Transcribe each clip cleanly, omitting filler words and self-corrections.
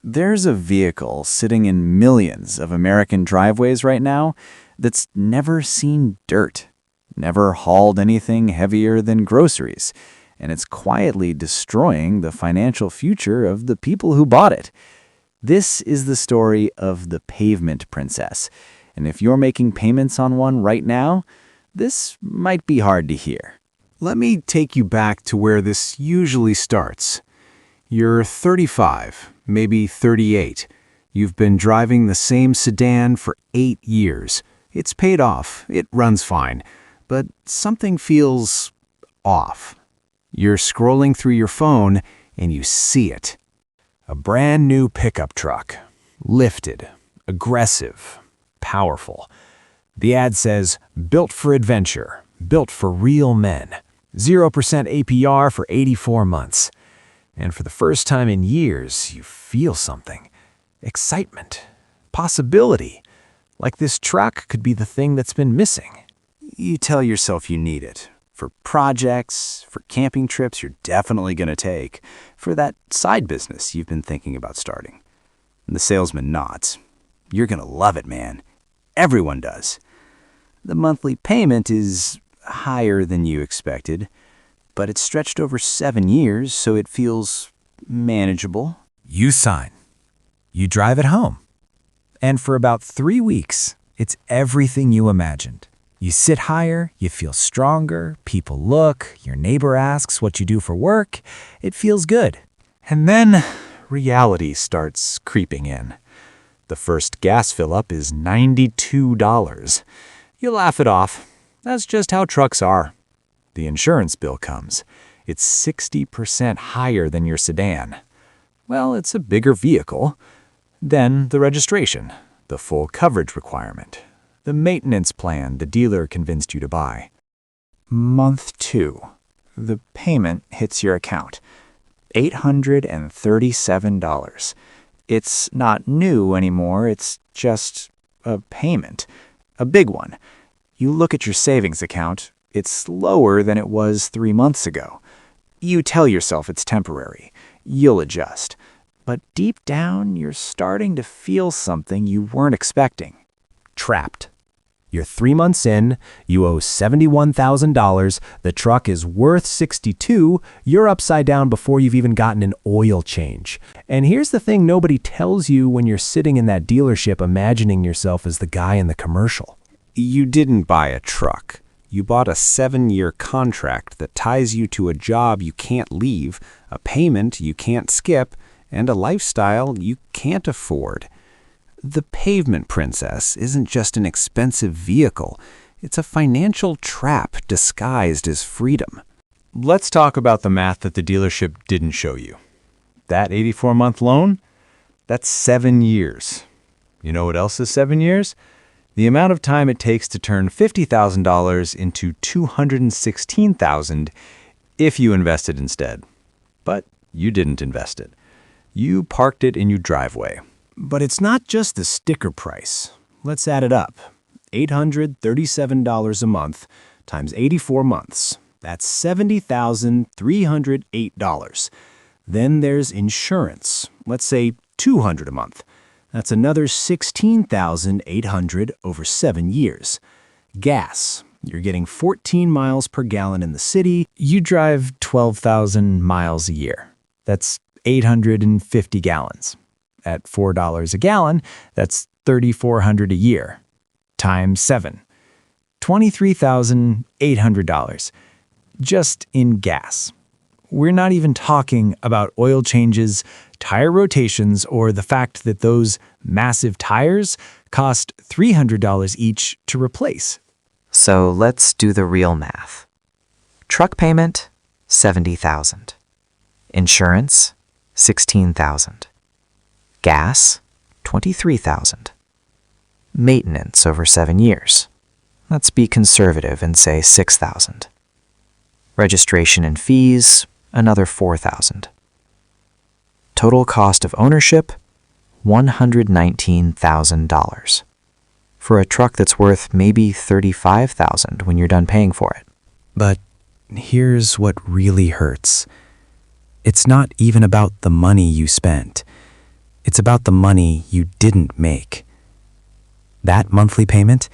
There's a vehicle sitting in millions of American driveways right now that's never seen dirt, never hauled anything heavier than groceries, and it's quietly destroying the financial future of the people who bought it. This is the story of the Pavement Princess, and if you're making payments on one right now, this might be hard to hear. Let me take you back to where this usually starts. You're 35, maybe 38. You've been driving the same sedan for 8 years. It's paid off, it runs fine, but something feels off. You're scrolling through your phone and you see it. A brand new pickup truck. Lifted, aggressive, powerful. The ad says, built for adventure, built for real men. 0% APR for 84 months. And for the first time in years, you feel something. Excitement. Possibility. Like this truck could be the thing that's been missing. You tell yourself you need it. For projects, for camping trips you're definitely going to take, for that side business you've been thinking about starting. And the salesman nods. You're going to love it, man. Everyone does. The monthly payment is higher than you expected, but it's stretched over 7 years, so it feels manageable. You sign. You drive it home. And for about 3 weeks, it's everything you imagined. You sit higher, you feel stronger, people look, your neighbor asks what you do for work. It feels good. And then reality starts creeping in. The first gas fill-up is $92. You laugh it off. That's just how trucks are. The insurance bill comes. It's 60% higher than your sedan. Well, it's a bigger vehicle. Then the registration, the full coverage requirement, the maintenance plan the dealer convinced you to buy. Month 2. The payment hits your account. $837. It's not new anymore, it's just a payment. A big one. You look at your savings account, it's lower than it was 3 months ago. You tell yourself it's temporary. You'll adjust. But deep down, you're starting to feel something you weren't expecting. Trapped. You're 3 months in, you owe $71,000, the truck is worth $62,000, you're upside down before you've even gotten an oil change. And here's the thing nobody tells you when you're sitting in that dealership imagining yourself as the guy in the commercial. You didn't buy a truck. You bought a 7-year contract that ties you to a job you can't leave, a payment you can't skip, and a lifestyle you can't afford. The Pavement Princess isn't just an expensive vehicle. It's a financial trap disguised as freedom. Let's talk about the math that the dealership didn't show you. That 84-month loan? That's 7 years. You know what else is 7 years? The amount of time it takes to turn $50,000 into $216,000 if you invested instead. But you didn't invest it. You parked it in your driveway. But it's not just the sticker price. Let's add it up. $837 a month times 84 months. That's $70,308. Then there's insurance. Let's say $200 a month. That's another $16,800 over 7 years. Gas. You're getting 14 miles per gallon in the city. You drive 12,000 miles a year. That's 850 gallons. At $4 a gallon, that's $3,400 a year. Times 7. $23,800. Just in gas. We're not even talking about oil changes, tire rotations, or the fact that those massive tires cost $300 each to replace. So let's do the real math. Truck payment, $70,000. Insurance, $16,000. Gas, $23,000. Maintenance over 7 years. Let's be conservative and say $6,000. Registration and fees, another $4,000. Total cost of ownership, $119,000. For a truck that's worth maybe $35,000 when you're done paying for it. But here's what really hurts. It's not even about the money you spent. It's about the money you didn't make. That monthly payment,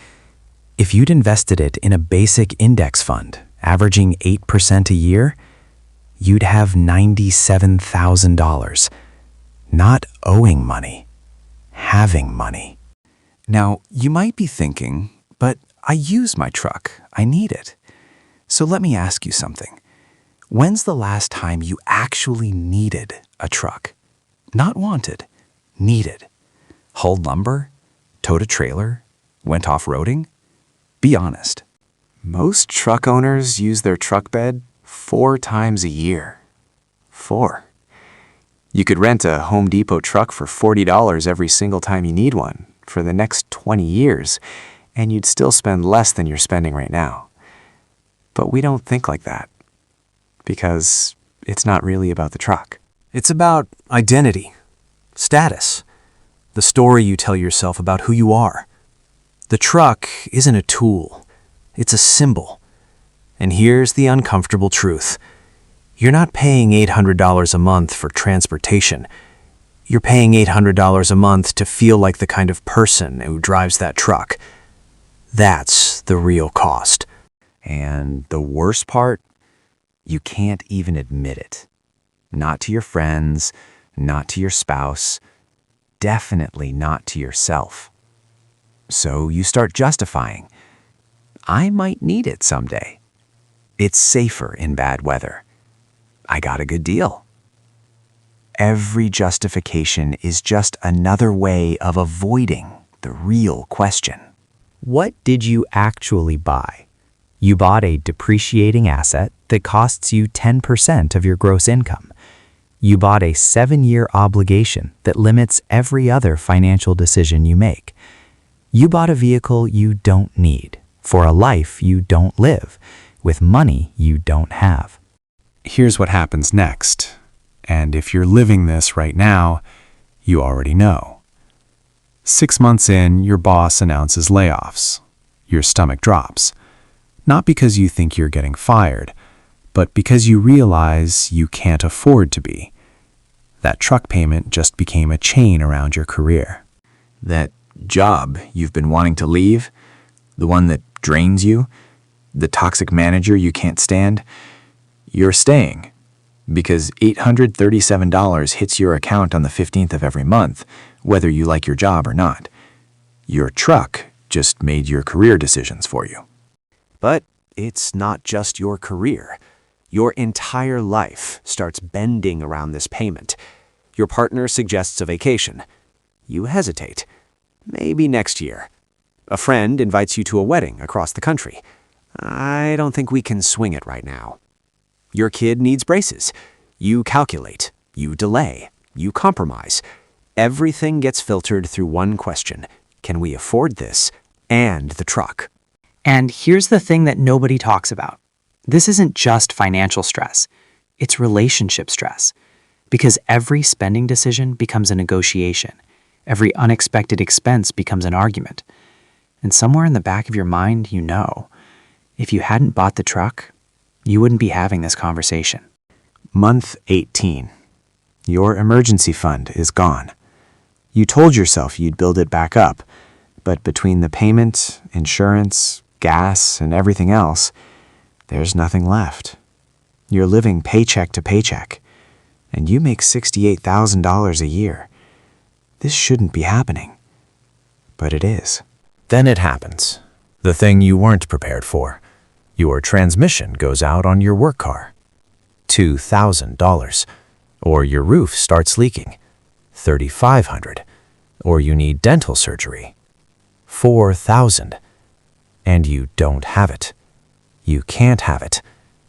if you'd invested it in a basic index fund, averaging 8% a year, you'd have $97,000. Not owing money, having money. Now, you might be thinking, but I use my truck. I need it. So let me ask you something. When's the last time you actually needed a truck? Not wanted, needed. Hauled lumber? Towed a trailer? Went off-roading? Be honest. Most truck owners use their truck bed 4 times a year. 4. You could rent a Home Depot truck for $40 every single time you need one for the next 20 years, and you'd still spend less than you're spending right now. But we don't think like that, because it's not really about the truck. It's about identity, status, the story you tell yourself about who you are. The truck isn't a tool, it's a symbol. And here's the uncomfortable truth. You're not paying $800 a month for transportation. You're paying $800 a month to feel like the kind of person who drives that truck. That's the real cost. And the worst part? You can't even admit it. Not to your friends, not to your spouse, definitely not to yourself. So you start justifying. I might need it someday. It's safer in bad weather. I got a good deal. Every justification is just another way of avoiding the real question. What did you actually buy? You bought a depreciating asset that costs you 10% of your gross income. You bought a 7-year obligation that limits every other financial decision you make. You bought a vehicle you don't need for a life you don't live with money you don't have. Here's what happens next. And if you're living this right now, you already know. 6 months in, your boss announces layoffs. Your stomach drops. Not because you think you're getting fired, but because you realize you can't afford to be. That truck payment just became a chain around your career. That job you've been wanting to leave, the one that drains you, the toxic manager you can't stand, you're staying because $837 hits your account on the 15th of every month, whether you like your job or not. Your truck just made your career decisions for you. But it's not just your career. Your entire life starts bending around this payment. Your partner suggests a vacation. You hesitate. Maybe next year. A friend invites you to a wedding across the country. I don't think we can swing it right now. Your kid needs braces. You calculate. You delay. You compromise. Everything gets filtered through one question. Can we afford this and the truck? And here's the thing that nobody talks about. This isn't just financial stress. It's relationship stress. Because every spending decision becomes a negotiation. Every unexpected expense becomes an argument. And somewhere in the back of your mind, you know, if you hadn't bought the truck, you wouldn't be having this conversation. Month 18. Your emergency fund is gone. You told yourself you'd build it back up, but between the payment, insurance, gas, and everything else, there's nothing left. You're living paycheck to paycheck, and you make $68,000 a year. This shouldn't be happening, but it is. Then it happens. The thing you weren't prepared for. Your transmission goes out on your work car. $2,000. Or your roof starts leaking. $3,500. Or you need dental surgery. $4,000. And you don't have it. You can't have it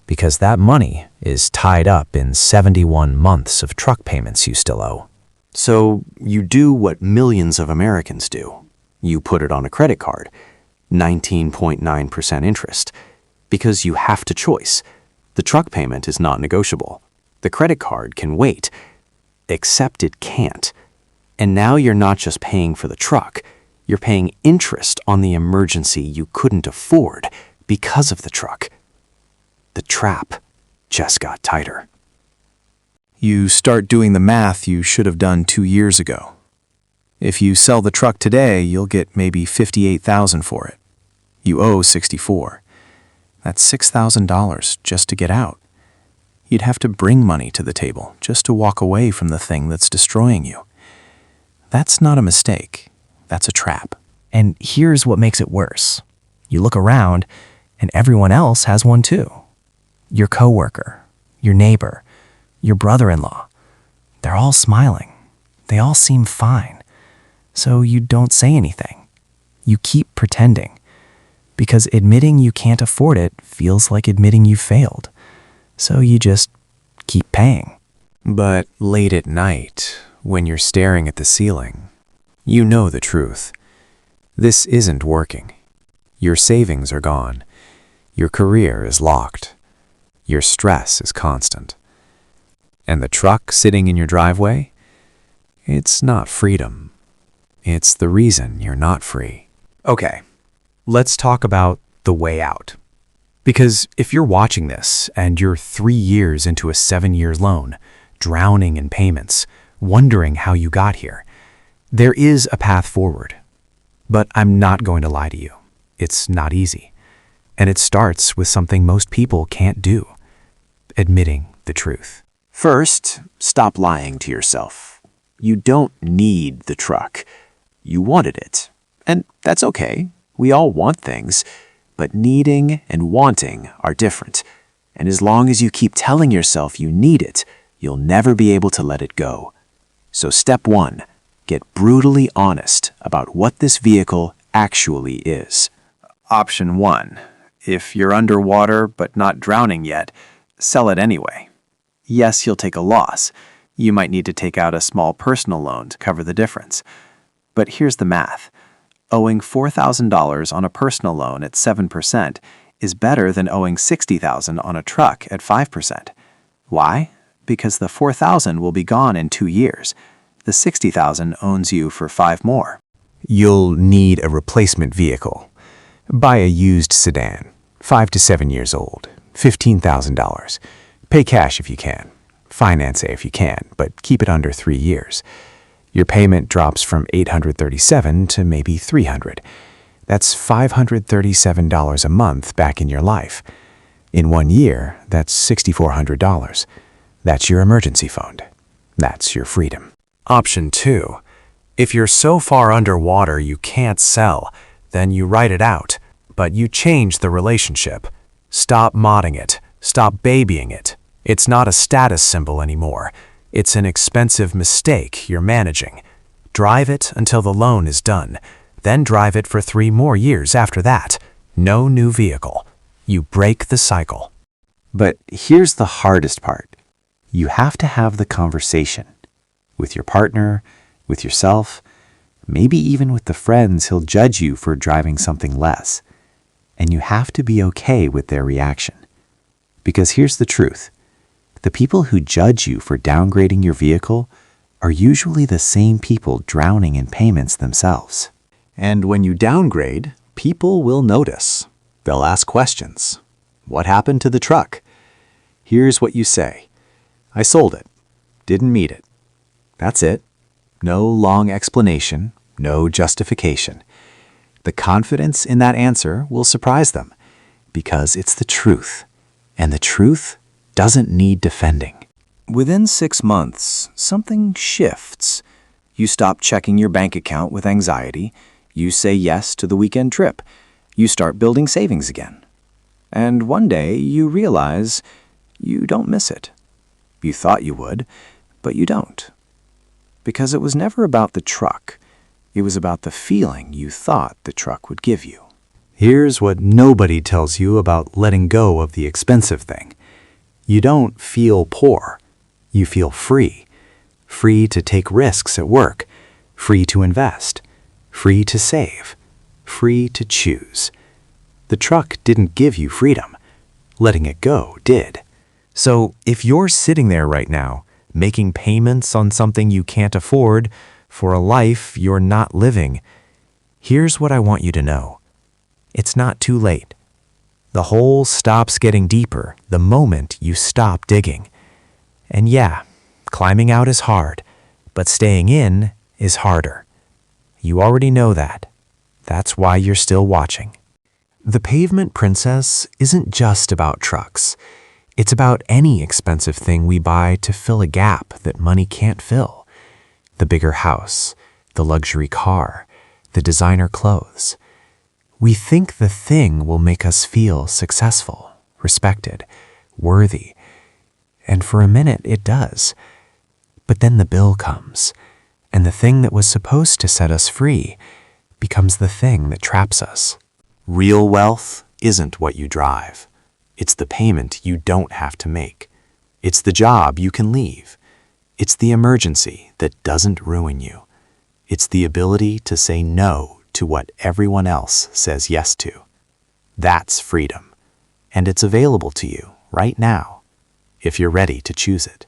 because that money is tied up in 71 months of truck payments you still owe. So you do what millions of Americans do. You put it on a credit card, 19.9% interest, because you have to choice. The truck payment is not negotiable. The credit card can wait, except it can't. And now you're not just paying for the truck, you're paying interest on the emergency you couldn't afford because of the truck. The trap just got tighter. You start doing the math you should have done 2 years ago. If you sell the truck today, you'll get maybe $58,000 for it. You owe $64,000. That's $6,000 just to get out. You'd have to bring money to the table just to walk away from the thing that's destroying you. That's not a mistake. That's a trap. And here's what makes it worse. You look around, and everyone else has one too. Your coworker, your neighbor, your brother-in-law. They're all smiling. They all seem fine. So you don't say anything. You keep pretending. Because admitting you can't afford it feels like admitting you failed. So you just keep paying. But late at night, when you're staring at the ceiling, you know the truth. This isn't working. Your savings are gone. Your career is locked. Your stress is constant. And the truck sitting in your driveway? It's not freedom. It's the reason you're not free. Okay, let's talk about the way out. Because if you're watching this and you're 3 years into a 7-year loan, drowning in payments, wondering how you got here, there is a path forward. But I'm not going to lie to you. It's not easy. And it starts with something most people can't do: admitting the truth. First, stop lying to yourself. You don't need the truck. You wanted it. And that's okay. We all want things. But needing and wanting are different. And as long as you keep telling yourself you need it, you'll never be able to let it go. So step 1, get brutally honest about what this vehicle actually is. Option 1. If you're underwater but not drowning yet, sell it anyway. Yes, you'll take a loss. You might need to take out a small personal loan to cover the difference. But here's the math. Owing $4,000 on a personal loan at 7% is better than owing $60,000 on a truck at 5%. Why? Because the $4,000 will be gone in 2 years. The $60,000 owns you for 5 more. You'll need a replacement vehicle. Buy a used sedan, 5 to 7 years old, $15,000. Pay cash if you can. Finance it if you can, but keep it under 3 years. Your payment drops from $837 to maybe $300. That's $537 a month back in your life. In 1 year, that's $6,400. That's your emergency fund. That's your freedom. Option 2. If you're so far underwater you can't sell, then you write it out, but you change the relationship. Stop modding it. Stop babying it. It's not a status symbol anymore. It's an expensive mistake you're managing. Drive it until the loan is done. Then drive it for 3 more years after that. No new vehicle. You break the cycle. But here's the hardest part. You have to have the conversation. With your partner, with yourself, maybe even with the friends who'll judge you for driving something less. And you have to be okay with their reaction. Because here's the truth. The people who judge you for downgrading your vehicle are usually the same people drowning in payments themselves. And when you downgrade, people will notice. They'll ask questions. What happened to the truck? Here's what you say. I sold it. Didn't meet it. That's it. No long explanation, no justification. The confidence in that answer will surprise them because it's the truth. And the truth doesn't need defending. Within 6 months, something shifts. You stop checking your bank account with anxiety. You say yes to the weekend trip. You start building savings again. And one day you realize you don't miss it. You thought you would, but you don't. Because it was never about the truck. It was about the feeling you thought the truck would give you. Here's what nobody tells you about letting go of the expensive thing. You don't feel poor. You feel free. Free to take risks at work. Free to invest. Free to save. Free to choose. The truck didn't give you freedom. Letting it go did. So if you're sitting there right now, making payments on something you can't afford for a life you're not living, here's what I want you to know. It's not too late. The hole stops getting deeper the moment you stop digging. And yeah, climbing out is hard, but staying in is harder. You already know that. That's why you're still watching. The Pavement Princess isn't just about trucks. It's about any expensive thing we buy to fill a gap that money can't fill. The bigger house, the luxury car, the designer clothes. We think the thing will make us feel successful, respected, worthy. And for a minute it does. But then the bill comes, and the thing that was supposed to set us free becomes the thing that traps us. Real wealth isn't what you drive. It's the payment you don't have to make. It's the job you can leave. It's the emergency that doesn't ruin you. It's the ability to say no to what everyone else says yes to. That's freedom. And it's available to you right now, if you're ready to choose it.